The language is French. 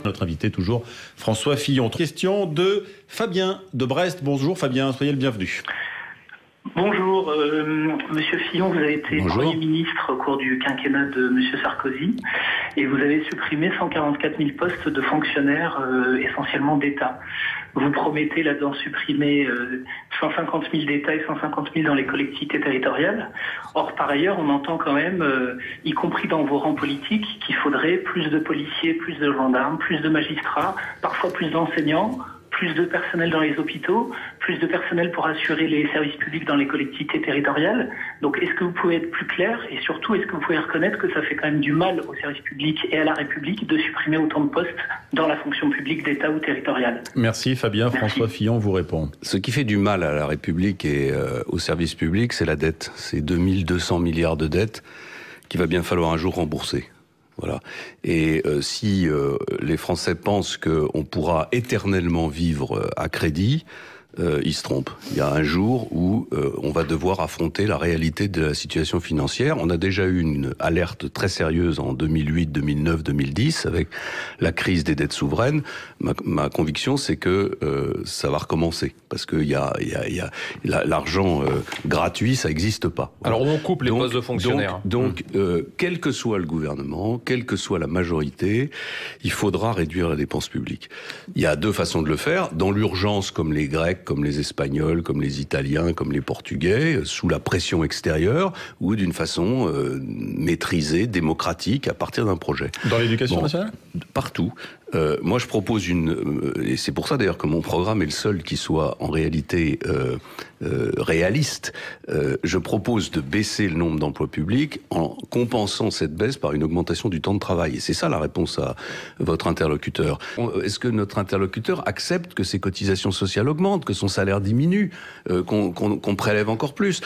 Notre invité toujours, François Fillon. Question de Fabien de Brest. Bonjour Fabien, soyez le bienvenu. Bonjour, Monsieur Fillon, vous avez été Premier ministre au cours du quinquennat de Monsieur Sarkozy et vous avez supprimé 144 000 postes de fonctionnaires essentiellement d'État. Vous promettez là-dedans supprimer 150 000 d'État et 150 000 dans les collectivités territoriales. Or, par ailleurs, on entend quand même, y compris dans vos rangs politiques, qu'il faudrait plus de policiers, plus de gendarmes, plus de magistrats, parfois plus d'enseignants, plus de personnel dans les hôpitaux, plus de personnel pour assurer les services publics dans les collectivités territoriales. Donc est-ce que vous pouvez être plus clair et surtout est-ce que vous pouvez reconnaître que ça fait quand même du mal aux services publics et à la République de supprimer autant de postes dans la fonction publique d'État ou territoriale? Merci Fabien. Merci. François Fillon vous répond. Ce qui fait du mal à la République et aux services publics, c'est la dette. C'est 2200 milliards de dettes qu'il va bien falloir un jour rembourser. Voilà. Et si les Français pensent qu'on pourra éternellement vivre à crédit, ils se trompent. Il y a un jour où on va devoir affronter la réalité de la situation financière. On a déjà eu une alerte très sérieuse en 2008, 2009, 2010 avec la crise des dettes souveraines. Ma conviction, c'est que ça va recommencer parce que l'argent gratuit, ça n'existe pas. Voilà. Alors on coupe les postes de fonctionnaires. Donc, quel que soit le gouvernement, quelle que soit la majorité, il faudra réduire la dépense publique. Il y a deux façons de le faire. Dans l'urgence, comme les Grecs, comme les Espagnols, comme les Italiens, comme les Portugais, sous la pression extérieure, ou d'une façon maîtrisée, démocratique, à partir d'un projet. Dans l'éducation nationale ? Partout. Moi, je propose et c'est pour ça d'ailleurs que mon programme est le seul qui soit en réalité réaliste. Je propose de baisser le nombre d'emplois publics en compensant cette baisse par une augmentation du temps de travail. Et c'est ça la réponse à votre interlocuteur. Est-ce que notre interlocuteur accepte que ses cotisations sociales augmentent, que son salaire diminue, qu'on prélève encore plus?